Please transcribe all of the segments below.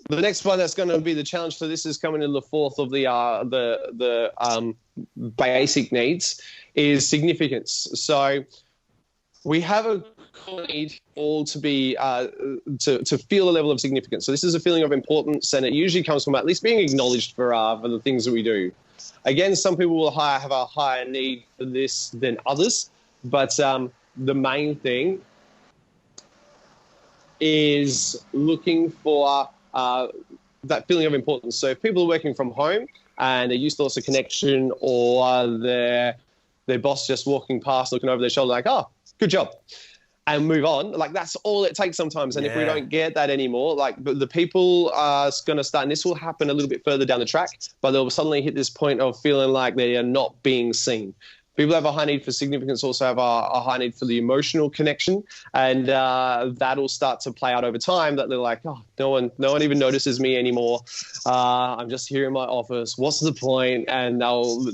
The next one that's going to be the challenge for this is coming in the fourth of the basic needs is significance. So we have a need all to be to feel a level of significance. So this is a feeling of importance, and it usually comes from at least being acknowledged for the things that we do. Again, some people will have a higher need for this than others, but the main thing is looking for that feeling of importance. So if people are working from home and they're used to lots of connection, or their boss just walking past, looking over their shoulder like, oh, good job, and move on. Like, that's all it takes sometimes. And if we don't get that anymore, like the people are going to start, and this will happen a little bit further down the track, but they'll suddenly hit this point of feeling like they are not being seen. People have a high need for significance, also have a high need for the emotional connection, and that'll start to play out over time. That they're like, oh, no one even notices me anymore. I'm just here in my office. What's the point? And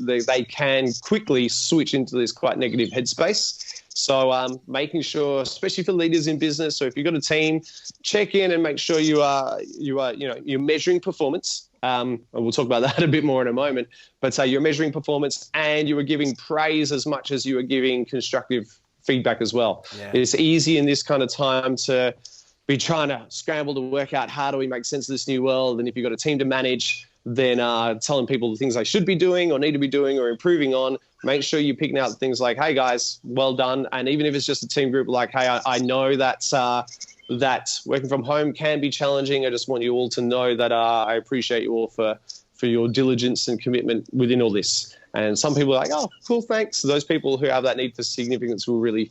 they can quickly switch into this quite negative headspace. So making sure, especially for leaders in business, so if you've got a team, check in and make sure you're measuring performance. And we'll talk about that a bit more in a moment. But you're measuring performance, and you are giving praise as much as you are giving constructive feedback as well. Yeah. It's easy in this kind of time to be trying to scramble to work out how do we make sense of this new world. And if you've got a team to manage, then telling people the things they should be doing or need to be doing or improving on, make sure you're picking out things like, hey, guys, well done. And even if it's just a team group, like, hey, I know that working from home can be challenging. I just want you all to know that I appreciate you all for your diligence and commitment within all this. And some people are like, oh, cool, thanks. Those people who have that need for significance will really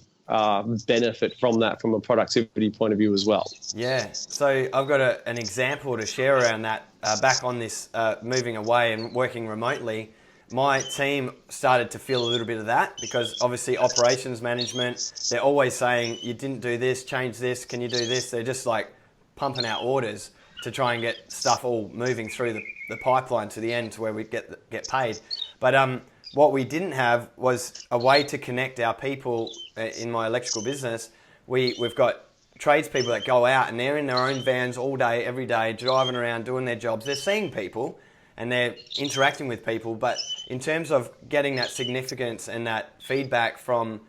benefit from that from a productivity point of view as well. Yeah. So I've got an example to share around that. Back on this moving away and working remotely, my team started to feel a little bit of that, because obviously operations management, they're always saying, you didn't do this, change this, can you do this? They're just like pumping out orders to try and get stuff all moving through the pipeline to the end to where we get paid. But what we didn't have was a way to connect our people. In my electrical business, we've got tradespeople that go out and they're in their own vans all day, every day, driving around, doing their jobs. They're seeing people and they're interacting with people, but in terms of getting that significance and that feedback from,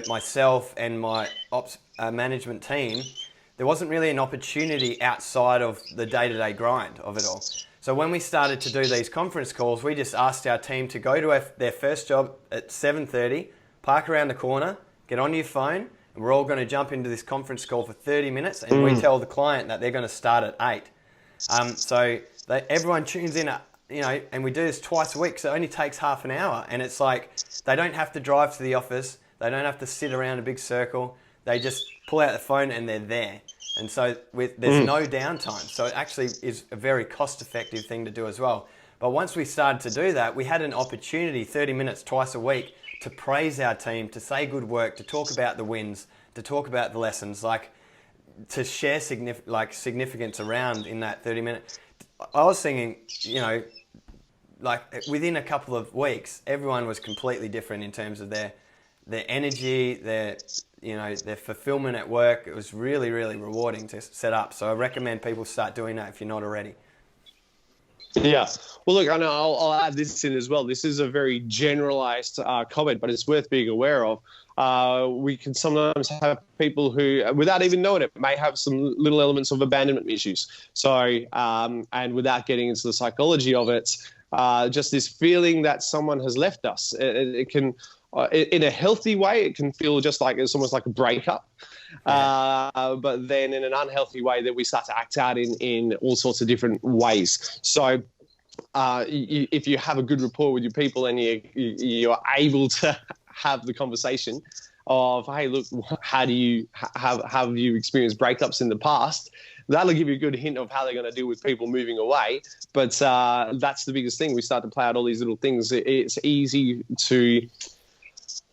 myself and my ops management team, there wasn't really an opportunity outside of the day-to-day grind of it all. So when we started to do these conference calls, we just asked our team to go to their first job at 7:30, park around the corner, get on your phone, and we're all going to jump into this conference call for 30 minutes, and we tell the client that they're going to start at 8. So everyone tunes in, and we do this twice a week, so it only takes half an hour. And it's like they don't have to drive to the office. They don't have to sit around a big circle. They just pull out the phone and they're there. And so there's no downtime. So it actually is a very cost-effective thing to do as well. But once we started to do that, we had an opportunity, 30 minutes twice a week, to praise our team, to say good work, to talk about the wins, to talk about the lessons, like to share significance around in that 30 minutes. I was thinking, like within a couple of weeks, everyone was completely different in terms of their energy, their fulfillment at work. It was really, really rewarding to set up. So I recommend people start doing that if you're not already. Yeah. Well, look, I know I'll add this in as well. This is a very generalized comment, but it's worth being aware of. We can sometimes have people who, without even knowing it, may have some little elements of abandonment issues. So, and without getting into the psychology of it, just this feeling that someone has left us. It can, in a healthy way, it can feel just like it's almost like a breakup. But then in an unhealthy way that we start to act out in all sorts of different ways. So if you have a good rapport with your people and you're able to have the conversation of, hey, look, how have you experienced breakups in the past? That'll give you a good hint of how they're going to deal with people moving away. But that's the biggest thing. We start to play out all these little things. It's easy to...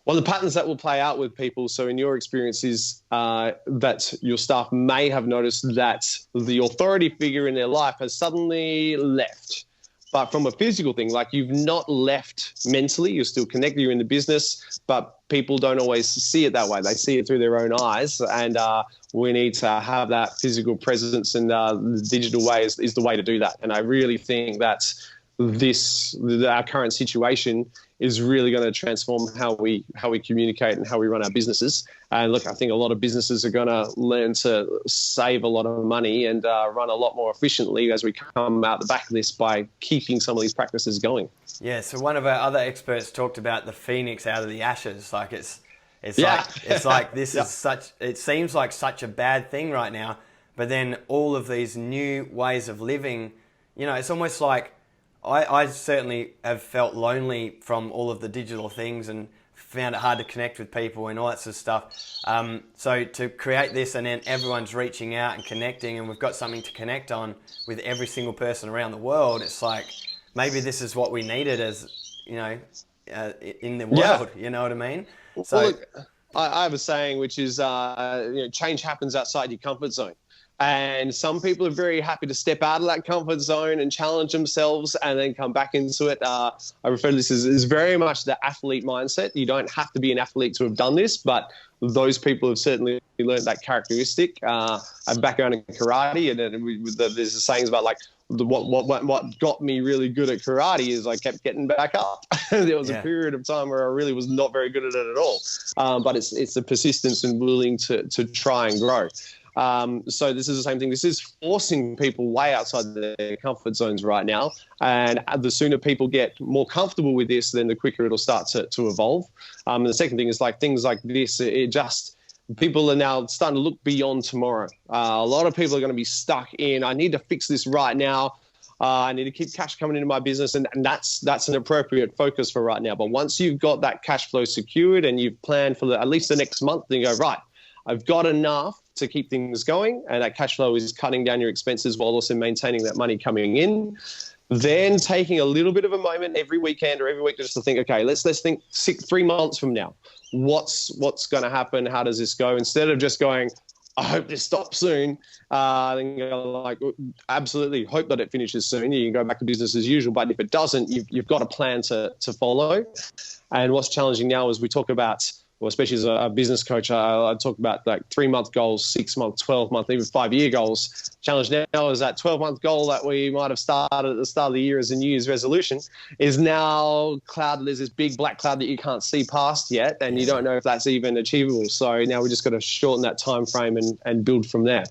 One of the patterns that will play out with people, so in your experience, is that your staff may have noticed that the authority figure in their life has suddenly left. But from a physical thing, like you've not left mentally, you're still connected, you're in the business, but people don't always see it that way. They see it through their own eyes, and we need to have that physical presence, and the digital way is the way to do that. And I really think that our current situation is really going to transform how we communicate and how we run our businesses. And look, I think a lot of businesses are going to learn to save a lot of money and run a lot more efficiently as we come out the back of this by keeping some of these practices going. Yeah. So one of our other experts talked about the phoenix out of the ashes. Like it's like this is such. It seems like such a bad thing right now, but then all of these new ways of living, it's almost like. I certainly have felt lonely from all of the digital things and found it hard to connect with people and all that sort of stuff. So to create this and then everyone's reaching out and connecting and we've got something to connect on with every single person around the world, it's like maybe this is what we needed as, in the world, you know what I mean? So well, look, I have a saying which is, change happens outside your comfort zone. And some people are very happy to step out of that comfort zone and challenge themselves and then come back into it. I refer to this as very much the athlete mindset. You don't have to be an athlete to have done this, but those people have certainly learned that characteristic. I have a background in karate, and there's the sayings about like what got me really good at karate is I kept getting back up. There was a period of time where I really was not very good at it at all. But it's the persistence and willing to try and grow. So this is the same thing. This is forcing people way outside their comfort zones right now. And the sooner people get more comfortable with this, then the quicker it'll start to evolve. And the second thing is like things like this, people are now starting to look beyond tomorrow. A lot of people are going to be stuck in, I need to fix this right now. I need to keep cash coming into my business. And that's an appropriate focus for right now. But once you've got that cash flow secured and you've planned for at least the next month, then you go, right, I've got enough to keep things going, and that cash flow is cutting down your expenses while also maintaining that money coming in. Then taking a little bit of a moment every weekend or every week just to think, okay, let's think 3 months from now. What's going to happen? How does this go? Instead of just going, I hope this stops soon. Then go like, absolutely hope that it finishes soon. You can go back to business as usual. But if it doesn't, you've got a plan to follow. And what's challenging now is we talk about, well, especially as a business coach, I talk about like 3-month goals, 6-month, 12-month, even 5-year goals. Challenge now is that 12-month goal that we might have started at the start of the year as a New Year's resolution is now clouded. There's this big black cloud that you can't see past yet, and you don't know if that's even achievable. So now we just got to shorten that time frame and build from there.